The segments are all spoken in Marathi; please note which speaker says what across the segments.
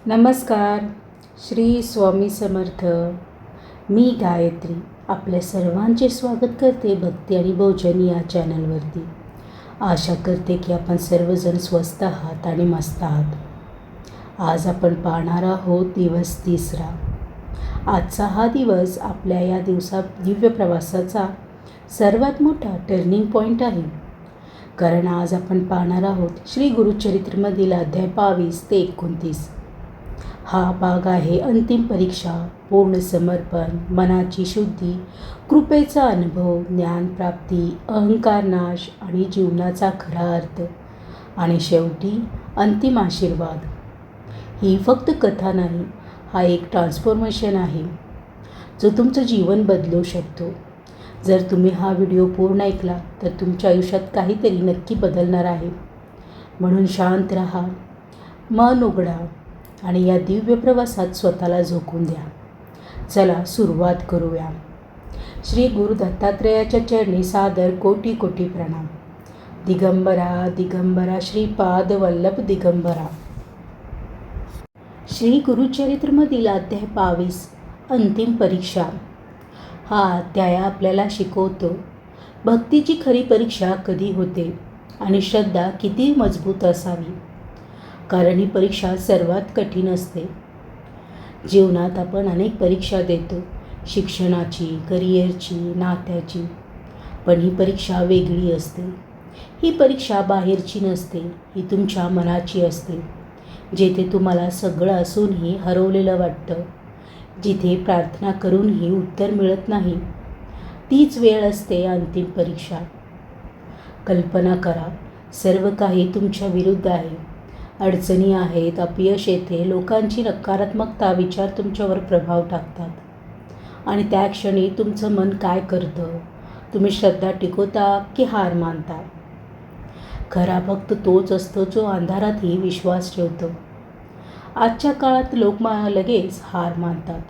Speaker 1: नमस्कार. श्री स्वामी समर्थ. मी गायत्री आपल्या सर्वांचे स्वागत करते भक्ती आणि भोजन या चॅनलवरती. आशा करते की आपण सर्वजण स्वस्त आहात आणि मस्त आहात. आज आपण पाहणार आहोत दिवस 3. आजचा हा दिवस आपल्या या दिव्य प्रवासाचा सर्वात मोठा टर्निंग पॉईंट आहे. कारण आज आपण पाहणार आहोत श्री गुरुचरित्रमधील अध्याय 22 ते 29. हा भाग आहे अंतिम परीक्षा, पूर्ण समर्पण, मनाची शुद्धी, कृपेचा अनुभव, ज्ञानप्राप्ती, अहंकार नाश आणि जीवनाचा खरा अर्थ आणि शेवटी अंतिम आशीर्वाद. ही फक्त कथा नाही, हा एक ट्रान्सफॉर्मेशन आहे जो तुमचं जीवन बदलू शकतो. जर तुम्ही हा व्हिडिओ पूर्ण ऐकला तर तुमच्या आयुष्यात काहीतरी नक्की बदलणार आहे. म्हणून शांत राहा, मन उघडा आणि या दिव्य प्रवासात स्वतःला झोकून द्या. चला सुरुवात करूया. श्री गुरु दत्तात्रेयाच्या चरणी सादर कोटी कोटी प्रणाम. दिगंबरा दिगंबरा श्रीपाद वल्लभ दिगंबरा. श्री गुरुचरित्रमधील अध्याय 22 अंतिम परीक्षा. हा अध्याय आपल्याला शिकवतो भक्तीची खरी परीक्षा कधी होते आणि श्रद्धा किती मजबूत असावी. कारण ही परीक्षा सर्वात कठीण असते. जीवनात आपण अनेक परीक्षा देतो, शिक्षणाची, करिअरची, नात्याची. पण ही परीक्षा वेगळी असते. ही परीक्षा बाहेरची नसते, ही तुमच्या मनाची असते. जेथे तुम्हाला सगळं असूनही हरवलेलं वाटतं, जिथे प्रार्थना करूनही उत्तर मिळत नाही, तीच वेळ असते अंतिम परीक्षा. कल्पना करा, सर्व काही तुमच्या विरुद्ध आहे. अडचणी आहेत, अपयश येते, लोकांची नकारात्मकता विचार तुमच्यावर प्रभाव टाकतात आणि त्या क्षणी तुमचं मन काय करतं? तुम्ही श्रद्धा टिकवता की हार मानता? खरा भक्त तोच असतो जो अंधारातही विश्वास ठेवतो. आजच्या काळात लोक लगेच हार मानतात.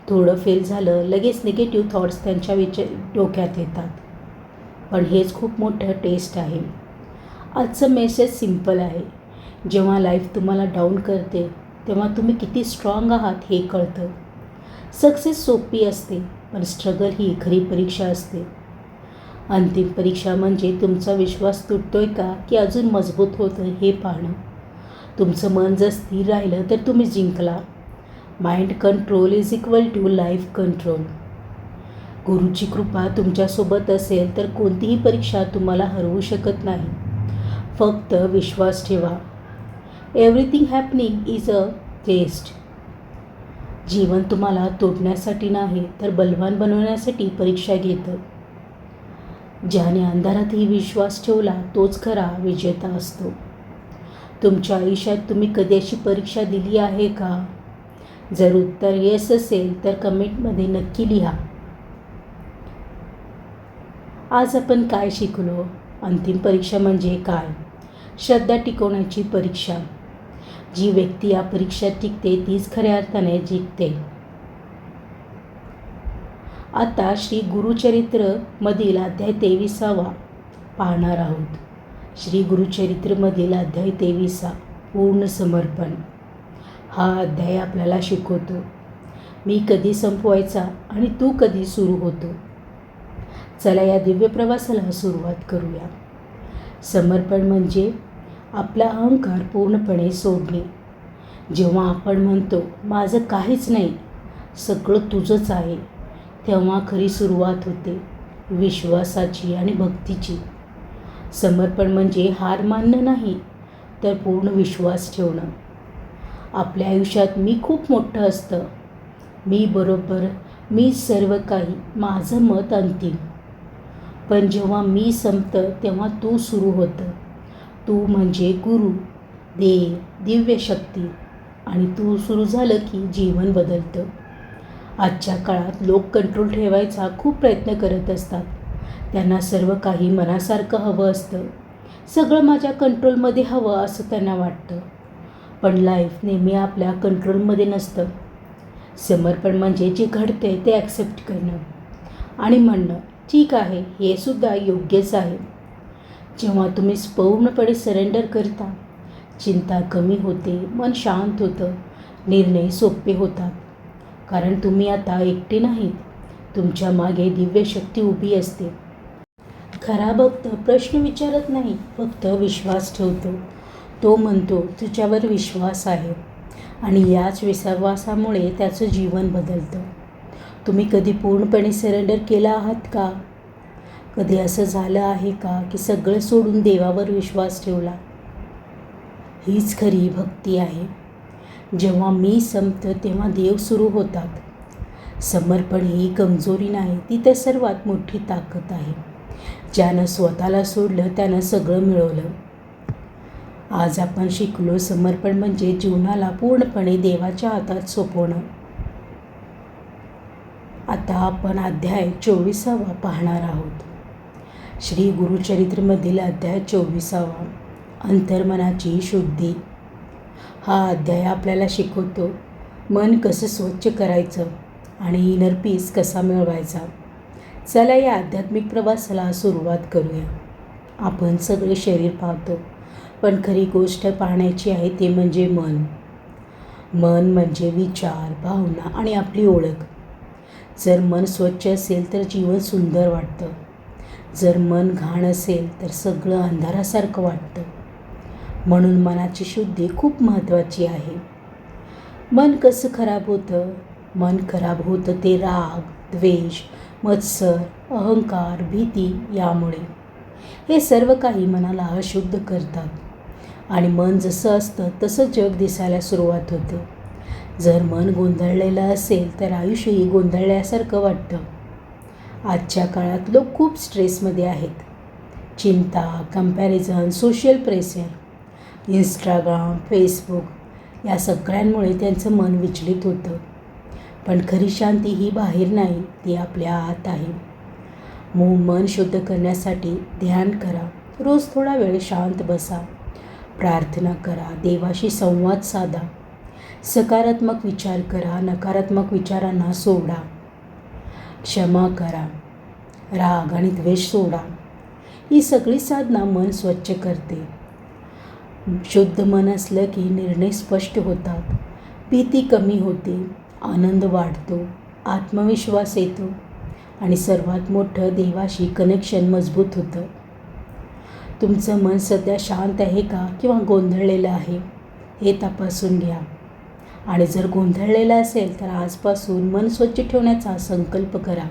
Speaker 1: थोडं फेल झालं लगेच निगेटिव्ह थॉट्स त्यांच्या डोक्यात येतात. पण हेच खूप मोठं टेस्ट आहे. आजचं मेसेज सिम्पल आहे. जेव्हा लाईफ तुम्हाला डाऊन करते तेव्हा तुम्ही किती स्ट्रॉंग आहात हे कळतं. सक्सेस सोपी असते, पण स्ट्रगल ही खरी परीक्षा असते. अंतिम परीक्षा म्हणजे तुमचा विश्वास तुटतोय का की अजून मजबूत होतं हे पाहणं. तुमचं मन जर स्थिर राहिलं तर तुम्ही जिंकला. Mind control is equal to life control. गुरुची कृपा तुमच्यासोबत असेल तर कोणतीही परीक्षा तुम्हाला हरवू शकत नाही. फक्त विश्वास ठेवा. Everything happening is a test. जीवन तुम्हाला तोडण्यासाठी नाही तर बलवान बनवण्यासाठी परीक्षा घेतं. ज्याने अंधारातही विश्वास ठेवला तोच खरा विजेता असतो. तुमच्या आयुष्यात तुम्ही कधी अशी परीक्षा दिली आहे का? जर उत्तर येस असेल तर कमेंटमध्ये नक्की लिहा. आज आपण काय शिकलो? अंतिम परीक्षा म्हणजे काय? श्रद्धा टिकवण्याची परीक्षा. जी व्यक्ती या परीक्षेत टिकते तीच खऱ्या अर्थाने जिंकते. आता श्री गुरुचरित्रमधील अध्याय 23 पाहणार आहोत. श्री गुरुचरित्रमधील अध्याय 23 पूर्ण समर्पण. हा अध्याय आपल्याला शिकवतो मी कधी संपवायचा आणि तू कधी सुरू होतो. चला या दिव्य प्रवासाला सुरुवात करूया. समर्पण म्हणजे आपला अहंकार पूर्णपणे सोडणे. जेव्हा आपण म्हणतो माझं काहीच नाही, सगळं तुझंच आहे, तेव्हा खरी सुरुवात होते विश्वासाची आणि भक्तीची. समर्पण म्हणजे हार मानणं नाही तर पूर्ण विश्वास ठेवणं. आपल्या आयुष्यात मी खूप मोठं असतं, मी बरोबर, मी सर्व काही, माझं मत अंतिम. पण जेव्हा मी संपतं तेव्हा तू सुरू होतं. तू म्हणजे गुरु, देव, दिव्य शक्ती आणि तू सुरू झालं की जीवन बदलतं. आजच्या काळात लोक कंट्रोल ठेवायचा खूप प्रयत्न करत असतात. त्यांना सर्व काही मनासारखं हवं असतं. सगळं माझ्या कंट्रोलमध्ये हवं असं त्यांना वाटतं. पण लाईफ नेहमी आपल्या कंट्रोलमध्ये नसतं. समर्पण म्हणजे जे घडते ते ॲक्सेप्ट करणं आणि म्हणणं ठीक आहे, हे सुद्धा योग्यच आहे. जेव्हा तुम्ही पूर्णपणे सरेंडर करता, चिंता कमी होते, मन शांत होतं, निर्णय सोपे होतात. कारण तुम्ही आता एकटे नाहीत. तुमच्या मागे दिव्य शक्ती उभी असते. खरा भक्त प्रश्न विचारत नाही, फक्त विश्वास ठेवतो. तो म्हणतो, तुझ्यावर विश्वास आहे, आणि याच विश्वासामुळे त्याचं जीवन बदलतं. तुम्ही कधी पूर्णपणे सरेंडर केला आहात का? कधी असं झालं आहे का की सगळं सोडून देवावर विश्वास ठेवला? हीच खरी भक्ती आहे. जेव्हा मी संपतं तेव्हा देव सुरू होतात. समर्पण ही कमजोरी नाही, ती तर सर्वात मोठी ताकद आहे. ज्यानं स्वतःला सोडलं त्यानं सगळं मिळवलं. आज आपण शिकलो, समर्पण म्हणजे जीवनाला पूर्णपणे देवाच्या हातात सोपवणं. आता आपण अध्याय 24 पाहणार आहोत. श्री गुरुचरित्रमधील अध्याय 24, अंतर्मनाची शुद्धी. हा अध्याय आपल्याला शिकवतो मन कसं स्वच्छ करायचं आणि इनर पीस कसा मिळवायचा. चला या आध्यात्मिक प्रवासाला सुरुवात करूया. आपण सगळे शरीर पाहतो, पण खरी गोष्ट पाहण्याची आहे ते म्हणजे मन. मन म्हणजे विचार, भावना आणि आपली ओळख. जर मन स्वच्छ असेल तर जीवन सुंदर वाटतं. जर मन घाण असेल तर सगळं अंधारासारखं वाटतं. म्हणून मनाची शुद्धी खूप महत्त्वाची आहे. मन कसं खराब होतं? मन खराब होतं ते राग, द्वेष, मत्सर, अहंकार, भीती यामुळे. हे सर्व काही मनाला अशुद्ध करतात. आणि मन जसं असतं तसं जग दिसायला सुरुवात होते. जर मन गोंधळलेलं असेल तर आयुष्यही गोंधळल्यासारखं वाटतं. आजच्या काळात लोक खूप स्ट्रेसमध्ये आहेत. चिंता, comparison, social pressure, Instagram, Facebook या सगळ्यांमुळे त्यांचं मन विचलित होतं. पण खरी शांती ही बाहेर नाही, ती आपल्या आत आहे. मन शुद्ध करण्यासाठी ध्यान करा. रोज थोडा वेळ शांत बसा. प्रार्थना करा. देवाशी संवाद साधा. सकारात्मक विचार करा. नकारात्मक विचारांना सोडा. क्षमा करा. राग आणि द्वेष सोडा. ही सगळी साधना मन स्वच्छ करते. शुद्ध मन असलं की निर्णय स्पष्ट होतात. भीती कमी होते. आनंद वाढतो. आत्मविश्वास येतो. आणि सर्वात मोठं, देवाशी कनेक्शन मजबूत होतं. तुमचं मन सध्या शांत आहे का किंवा गोंधळलेलं आहे हे तपासून घ्या. आणि जर गोंधळलेलं असेल तर आजपासून मन स्वच्छ ठेवण्याचा संकल्प करा.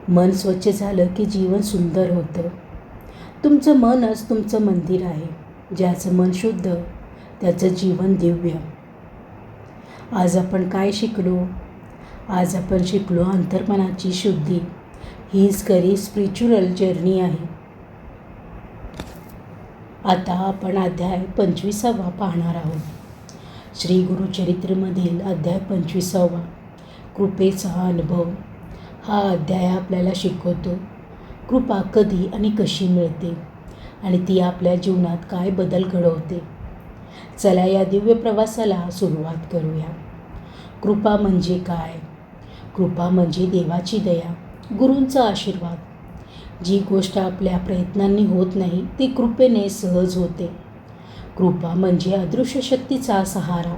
Speaker 1: मन स्वच्छ झालं की जीवन सुंदर होतं. तुमचं मनच तुमचं मंदिर आहे. ज्याचं मन शुद्ध त्याचं जीवन दिव्य. आज आपण काय शिकलो? आज आपण शिकलो अंतर्मनाची शुद्धी. हीच खरी स्पिरिच्युअल जर्नी आहे. आता आपण अध्याय 25 पाहणार आहोत. श्री गुरुचरित्रमधील अध्याय 25, कृपेचा अनुभव. हा अध्याय आपल्याला शिकवतो कृपा कधी आणि कशी मिळते आणि ती आपल्या जीवनात काय बदल घडवते. चला या दिव्य प्रवासाला सुरुवात करूया. कृपा म्हणजे काय? कृपा म्हणजे देवाची दया, गुरूंचा आशीर्वाद. जी गोष्ट आपल्या प्रयत्नांनी होत नाही ती कृपेने सहज होते. कृपा म्हणजे अदृश्य शक्तीचा सहारा.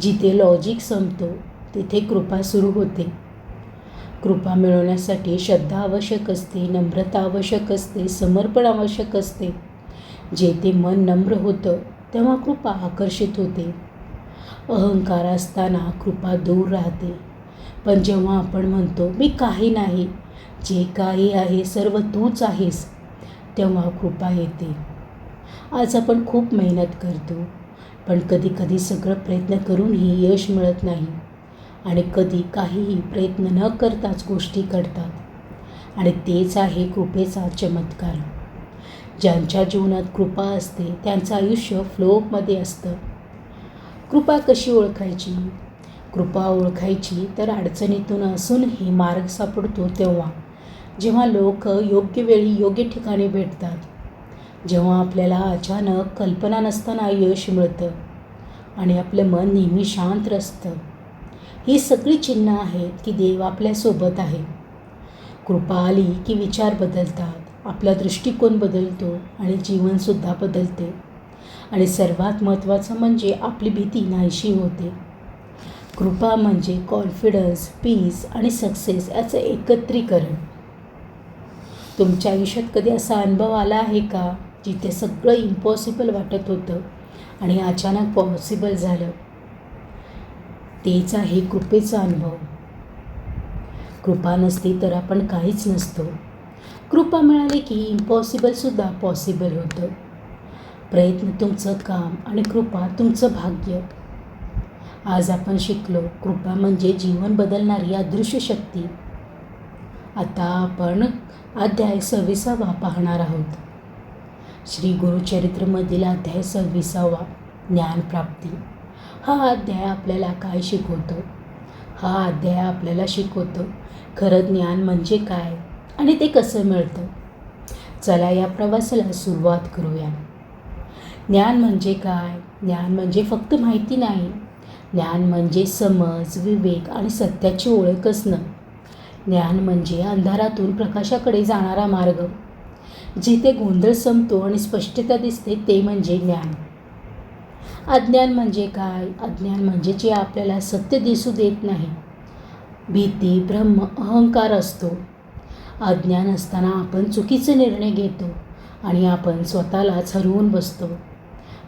Speaker 1: जिथे लॉजिक संपतो तिथे कृपा सुरू होते. कृपा मिळवण्यासाठी श्रद्धा आवश्यक असते, नम्रता आवश्यक असते, समर्पण आवश्यक असते. जेथे मन नम्र होतं तेव्हा कृपा आकर्षित होते. अहंकार असताना कृपा दूर राहते. पण जेव्हा आपण म्हणतो मी काही नाही, जे काही आहे सर्व तूच आहेस, तेव्हा कृपा येते. आज आपण खूप मेहनत करतो, पण कधी सगळं प्रयत्न करूनही यश मिळत नाही. आणि कधी काहीही प्रयत्न न करताच गोष्टी घडतात. आणि तेच आहे कृपेचा चमत्कार. ज्यांच्या जीवनात कृपा असते त्यांचं आयुष्य फ्लोमध्ये असतं. कृपा कशी ओळखायची? कृपा ओळखायची तर अडचणीतून असूनही मार्ग सापडतो तेव्हा, जेव्हा लोक योग्य वेळी योग्य ठिकाणी भेटतात. जेव्हा आपल्याला अचानक कल्पना नसताना यश मिळतं आणि आपलं मन नेहमी शांत असतं. ही सगळी चिन्ह आहेत की देव आपल्यासोबत आहे. कृपा आली की विचार बदलतात, आपला दृष्टिकोन बदलतो आणि जीवनसुद्धा बदलते. आणि सर्वात महत्त्वाचं म्हणजे आपली भीती नाहीशी होते. कृपा म्हणजे कॉन्फिडन्स, पीस आणि सक्सेस याचं एकत्रीकरण. तुमच्या आयुष्यात कधी असा अनुभव आला आहे का जिथे सगळं इम्पॉसिबल वाटत होतं आणि अचानक पॉसिबल झालं? तेच आहे कृपेचा अनुभव. कृपा नसती तर आपण काहीच नसतो. कृपा मिळाली की इम्पॉसिबलसुद्धा पॉसिबल होतं. प्रयत्न तुमचं काम आणि कृपा तुमचं भाग्य. आज आपण शिकलो कृपा म्हणजे जीवन बदलणारी अदृश्य शक्ती. आता आपण अध्याय 26 पाहणार आहोत. श्री गुरुचरित्रमधील अध्याय 26 ज्ञानप्राप्ती. हा अध्याय आपल्याला काय शिकवतो? हा अध्याय आपल्याला शिकवतो खरं ज्ञान म्हणजे काय आणि ते कसं मिळतं. चला या प्रवासाला सुरुवात करूया. ज्ञान म्हणजे काय? ज्ञान म्हणजे फक्त माहिती नाही. ज्ञान म्हणजे समज, विवेक आणि सत्याची ओळख असणं. ज्ञान म्हणजे अंधारातून प्रकाशाकडे जाणारा मार्ग. जिथे गोंधळ संपतो आणि स्पष्टता दिसते ते म्हणजे ज्ञान. अज्ञान म्हणजे काय? अज्ञान म्हणजे जे आपल्याला सत्य दिसू देत नाही. भीती, भ्रम, अहंकार असतो. अज्ञान असताना आपण चुकीचे निर्णय घेतो आणि आपण स्वतःलाच हरवून बसतो.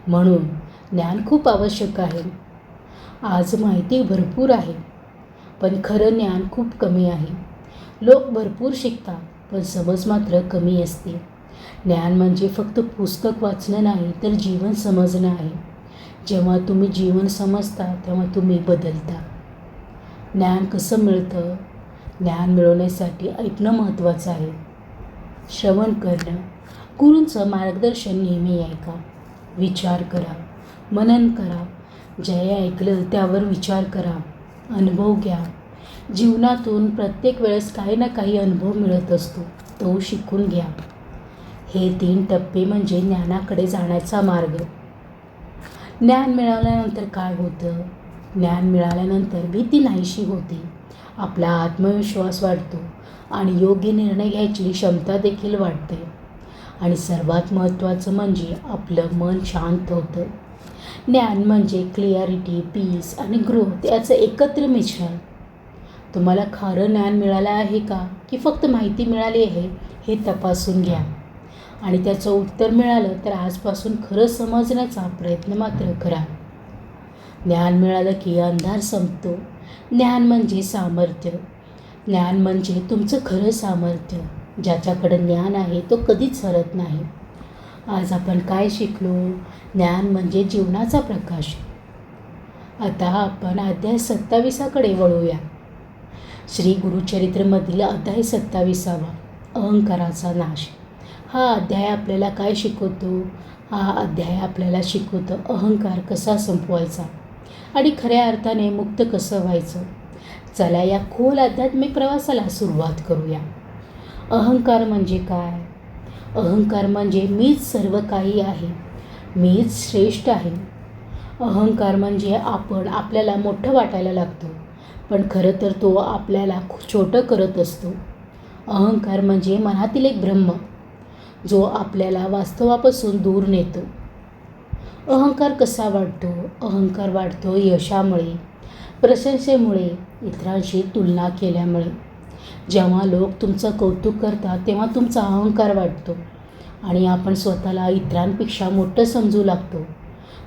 Speaker 1: म्हणून ज्ञान खूप आवश्यक आहे. आज माहिती भरपूर आहे पण खरं ज्ञान खूप कमी आहे. लोक भरपूर शिकतात पण समज मात्र कमी असते. ज्ञान म्हणजे फक्त पुस्तक वाचणं नाही तर जीवन समजणं आहे. जेव्हा तुम्ही जीवन समजता तेव्हा तुम्ही बदलता. ज्ञान कसं मिळतं? ज्ञान मिळवण्यासाठी ऐकणं महत्त्वाचं आहे. श्रवण करणं. गुरूंचं मार्गदर्शन नेहमी ऐका. विचार करा, मनन करा. जे ऐकलं त्यावर विचार करा, अनुभव घ्या. जीवनातून प्रत्येक वेळेस काही ना काही अनुभव मिळत असतो, तो शिकून घ्या. हे 3 टप्पे म्हणजे ज्ञानाकडे जाण्याचा मार्ग. ज्ञान मिळाल्यानंतर काय होतं? ज्ञान मिळाल्यानंतर भीती नाहीशी होते. आपला आत्मविश्वास वाढतो आणि योग्य निर्णय घ्यायची क्षमता देखील वाढते. आणि सर्वात महत्त्वाचं म्हणजे आपलं मन शांत होतं. ज्ञान म्हणजे क्लिअरिटी, पीस आणि ग्रोथ याचं एकत्र मिश्रण. तुम्हाला खरं ज्ञान मिळालं आहे का की फक्त माहिती मिळाली आहे हे तपासून घ्या. आणि त्याचं उत्तर मिळालं तर आजपासून खरं समजण्याचा प्रयत्न मात्र करा. ज्ञान मिळालं की अंधार संपतो. ज्ञान म्हणजे सामर्थ्य. ज्ञान म्हणजे तुमचं खरं सामर्थ्य. ज्याच्याकडे ज्ञान आहे तो कधीच हरत नाही. आज आपण काय शिकलो? ज्ञान म्हणजे जीवनाचा प्रकाश. आता आपण अध्याय 27 वळूया. श्री गुरुचरित्रमधील अध्याय 27 अहंकाराचा नाश. हा अध्याय आपल्याला काय शिकवतो? हा अध्याय आपल्याला शिकवतो अहंकार कसा संपवायचा आणि खऱ्या अर्थाने मुक्त कसं व्हायचं. चला या खोल आध्यात्मिक प्रवासाला सुरुवात करूया. अहंकार म्हणजे काय? अहंकार म्हणजे मीच सर्व काही आहे, मीच श्रेष्ठ आहे. अहंकार म्हणजे आपण आपल्याला मोठं वाटायला लागतो पण खरं तर तो आपल्याला छोटं करत असतो. अहंकार म्हणजे मनातील एक ब्रह्म जो आपल्याला वास्तवापासून दूर नेतो. अहंकार कसा वाढतो? अहंकार वाढतो यशामुळे, प्रशंसेमुळे, इतरांशी तुलना केल्यामुळे. जेव्हा लोक तुमचं कौतुक करतात तेव्हा तुमचा अहंकार वाढतो आणि आपण स्वतःला इतरांपेक्षा मोठं समजू लागतो.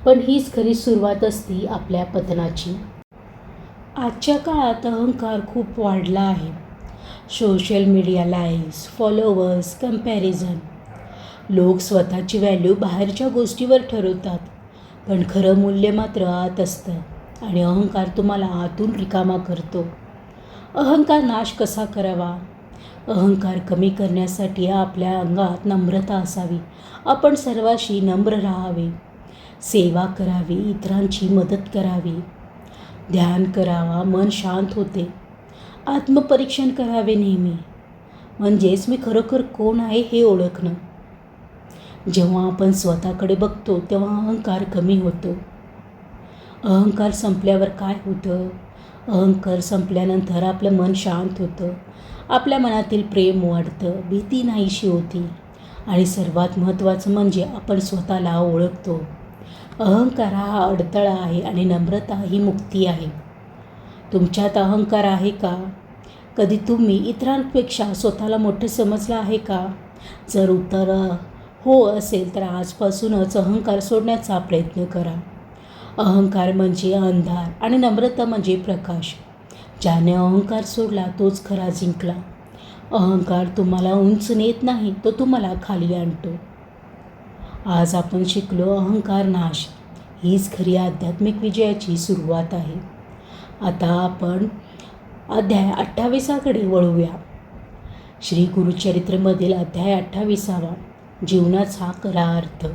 Speaker 1: पण हीच खरी सुरुवात असते आपल्या पतनाची. आजच्या काळात अहंकार खूप वाढला आहे. Social media, likes, followers, comparison. लोक स्वतःची व्हॅल्यू बाहेरच्या गोष्टीवर ठरवतात पण खरं मूल्य मात्र आत असतं आणि अहंकार तुम्हाला आतून रिकामा करतो. अहंकार नाश कसा करावा? अहंकार कमी करण्यासाठी आपल्या अंगात नम्रता असावी. आपण सर्वांशी नम्र राहावे, सेवा करावी, इतरांची मदत करावी, ध्यान करावा, मन शांत होते. आत्मपरीक्षण करावे नेहमी, म्हणजेच मी खरोखर कोण आहे हे ओळखणं. जेव्हा आपण स्वतःकडे बघतो तेव्हा अहंकार कमी होतो. अहंकार संपल्यावर काय होतं? अहंकार संपल्यानंतर आपलं मन शांत होतं. आपल्या मनातील प्रेम वाढतं, भीती नाहीशी होती आणि सर्वात महत्त्वाचं म्हणजे आपण स्वतःला ओळखतो. अहंकार हा अडथळा आहे आणि नम्रता ही मुक्ती आहे. तुमच्यात अहंकार आहे का? कधी तुम्ही इतरांपेक्षा स्वतःला मोठं समजलं आहे का? जर उत्तर हो असेल तर आजपासूनच अहंकार सोडण्याचा प्रयत्न करा. अहंकार म्हणजे अंधार आणि नम्रता म्हणजे प्रकाश. ज्याने अहंकार सोडला तोच खरा जिंकला. अहंकार तुम्हाला उंच नेत नाही, तो तुम्हाला खाली आणतो. आज आपण शिकलो अहंकार नाश. हीच खरी आध्यात्मिक विजयाची सुरुवात आहे. आता आपण अध्याय 28कडे वळूया. श्री गुरुचरित्रमधील अध्याय 28 जीवनाचा खरा अर्थ.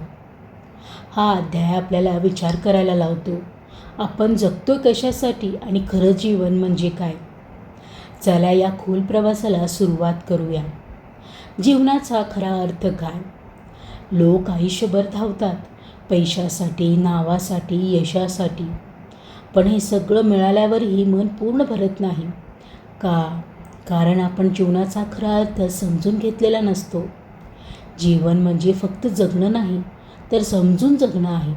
Speaker 1: हा अध्याय आपल्याला विचार करायला लावतो. आपण जगतो कशासाठी आणि खरं जीवन म्हणजे काय? चला या खोल प्रवासाला सुरुवात करूया. जीवनाचा खरा अर्थ काय? लोक आयुष्यभर धावतात पैशासाठी, नावासाठी, यशासाठी. पण हे सगळं मिळाल्यावरही मन पूर्ण भरत नाही. का? कारण आपण जीवनाचा खरा अर्थ समजून घेतलेला नसतो. जीवन म्हणजे फक्त जगणं नाही, तर समजून जगणं आहे.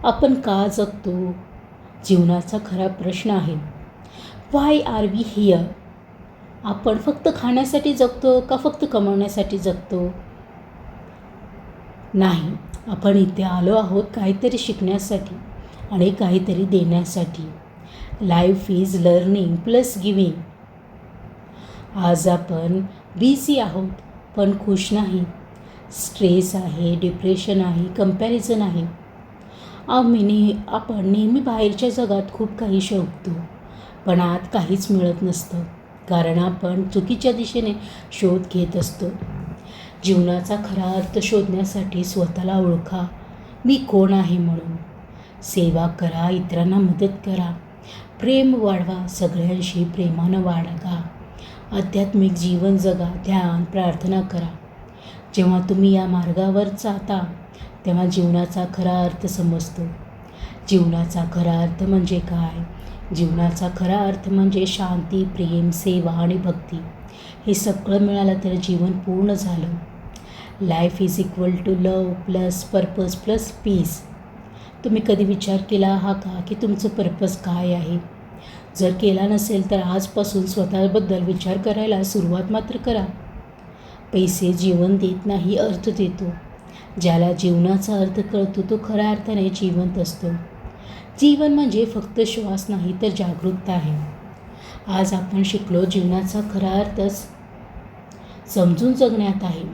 Speaker 1: आपण का जगतो? जीवनाचा खरा प्रश्न आहे. व्हाय आर वी हिअर? आपण फक्त खाण्यासाठी जगतो का फक्त कमावण्यासाठी जगतो? नाही, आपण इथे आलो आहोत काहीतरी शिकण्यासाठी आणि काहीतरी देण्यासाठी. Life is learning plus giving. आज आपण बिझी आहोत पण खुश नाही. स्ट्रेस आहे, डिप्रेशन आहे, कंपॅरिझन आहे. आपण नेहमी बाहेरच्या जगात खूप काही शोधतो, पण आत काहीच मिळत नसतं, कारण आपण चुकीच्या दिशेने शोध घेत असतो. जीवनाचा खरा अर्थ शोधण्यासाठी स्वतःला ओळखा. मी कोण आहे म्हणून. सेवा करा, इतरांना मदत करा, प्रेम वाढवा, सगळ्यांशी प्रेमानं वागा, आध्यात्मिक जीवन जगा, ध्यान, प्रार्थना करा. जेव्हा तुम्ही या मार्गावर जाता तेव्हा जीवनाचा खरा अर्थ समजतो. जीवनाचा खरा अर्थ म्हणजे काय? जीवनाचा खरा अर्थ म्हणजे शांती, प्रेम, सेवा आणि भक्ती. हे सगळं मिळालं तर जीवन पूर्ण झालं. Life is equal to love plus purpose plus peace. तुम्ही कधी विचार केला हा का की तुमचं पर्पज काय आहे? जर केला नसेल तर आजपासून स्वतःबद्दल विचार करायला सुरुवात मात्र करा. पैसे जीवन देत नाही, अर्थ देतो. ज्याला जीवनाचा अर्थ कळतो तो खऱ्या अर्थाने जिवंत असतो. जीवन म्हणजे फक्त श्वास नाही तर जागरूकता आहे. आज आपण शिकलो जीवनाचा खरा अर्थच समजून जगण्यात आहे.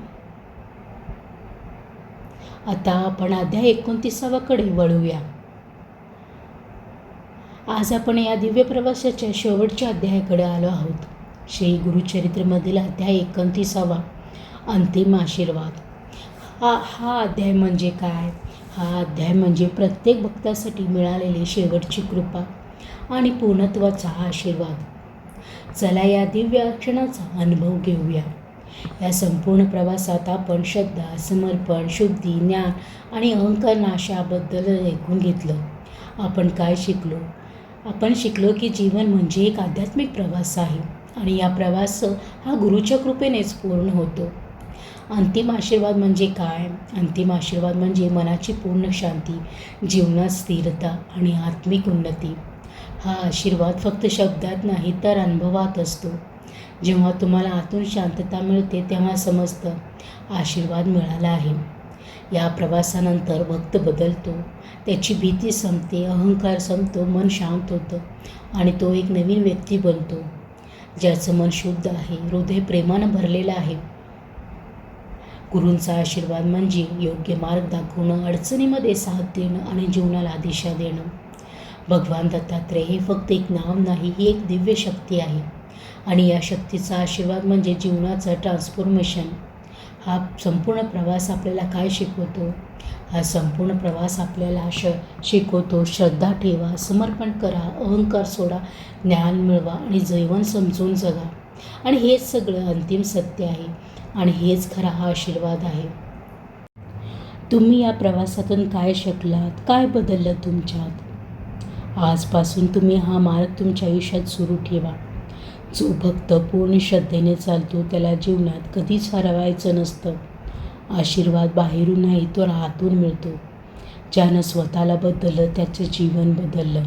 Speaker 1: आता आपण अध्याय 29कडे वळूया. आज आपण या दिव्य प्रवासाच्या शेवटच्या अध्यायाकडे आलो आहोत. श्री गुरुचरित्रमधील अध्याय 29 अंतिम आशीर्वाद. हा अध्याय म्हणजे काय? हा अध्याय म्हणजे प्रत्येक भक्तासाठी मिळालेली शेवटची कृपा आणि पूर्णत्वाचा आशीर्वाद. चला या दिव्य क्षणाचा अनुभव घेऊया. या संपूर्ण प्रवासात आपण श्रद्धा, समर्पण, शुद्धी, ज्ञान आणि अहंकार नाशाबद्दल ऐकून घेतलं. आपण काय शिकलो? आपण शिकलो की जीवन म्हणजे एक आध्यात्मिक प्रवास आहे आणि या प्रवास हा गुरुच्या कृपेनेच पूर्ण होतो. अंतिम आशीर्वाद म्हणजे काय? अंतिम आशीर्वाद म्हणजे मनाची पूर्ण शांती, जीवनात स्थिरता आणि आत्मिक उन्नती. हा आशीर्वाद फक्त शब्दात नाही तर अनुभवात असतो. जेव्हा तुम्हाला आतून शांतता मिळते तेव्हा समजतं आशीर्वाद मिळाला आहे. या प्रवासानंतर भक्त बदलतो, त्याची भीती संपते, अहंकार संपतो, मन शांत होतं आणि तो एक नवीन व्यक्ती बनतो ज्याचं मन शुद्ध आहे, हृदय प्रेमानं भरलेलं आहे. गुरूंचा आशीर्वाद म्हणजे योग्य मार्ग दाखवणं, अडचणीमध्ये साथ देणं आणि जीवनाला दिशा देणं. भगवान दत्तात्रय हे फक्त एक नाव नाही, ही एक दिव्य शक्ती आहे आणि या शक्तीचा आशीर्वाद म्हणजे जीवनाचं ट्रान्सफॉर्मेशन. हा संपूर्ण प्रवास आपल्याला काय शिकवतो? हा संपूर्ण प्रवास आपल्याला शिकवतो श्रद्धा ठेवा, समर्पण करा, अहंकार सोडा, ज्ञान मिळवा आणि जीवन समजून जगा. आणि हेच सगळं अंतिम सत्य आहे आणि हेच खरा हा आशीर्वाद आहे. तुम्ही या प्रवासातून काय शिकलात? काय बदललं तुमच्यात? आजपासून तुम्ही हा मार्ग तुमच्या आयुष्यात सुरू ठेवा. जो भक्त पूर्ण श्रद्धेने चालतो त्याला जीवनात कधीच हरवायचं नसतं. आशीर्वाद बाहेरून नाही तो आतून मिळतो. ज्यानं स्वतःला बदललं त्याचं जीवन बदललं.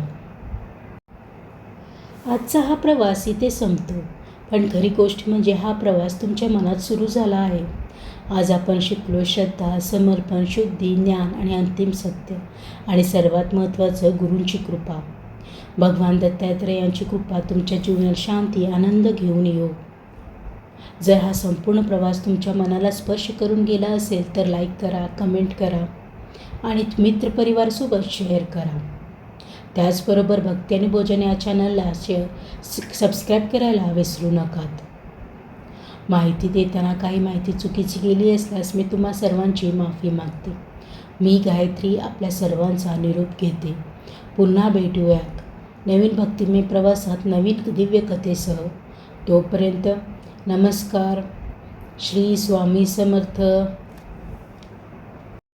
Speaker 1: आजचा हा प्रवास इथे संपतो, पण खरी गोष्ट म्हणजे हा प्रवास तुमच्या मनात सुरू झाला आहे. आज आपण शिकलो श्रद्धा, समर्पण, शुद्धी, ज्ञान आणि अंतिम सत्य, आणि सर्वात महत्त्वाचं गुरूंची कृपा. भगवान दत्तात्रय यांची कृपा तुमच्या जीवनात शांती, आनंद घेऊन येऊ. जर हा संपूर्ण प्रवास तुमच्या मनाला स्पर्श करून गेला असेल तर लाईक करा, कमेंट करा आणि मित्रपरिवारासोबत शेअर करा. त्याचबरोबर भक्ती आणि भोजन या चॅनलला सबस्क्राईब करायला विसरू नकात. माहिती देताना काही माहिती चुकीची गेली असल्यास मी तुम्हा सर्वांची माफी मागते. मी गायत्री आपल्या सर्वांचा निरोप घेते. पुन्हा भेटूयात नवीन भक्तिमय प्रवासात नवीन दिव्य कथेसह. तोपर्यंत नमस्कार. श्री स्वामी समर्थ.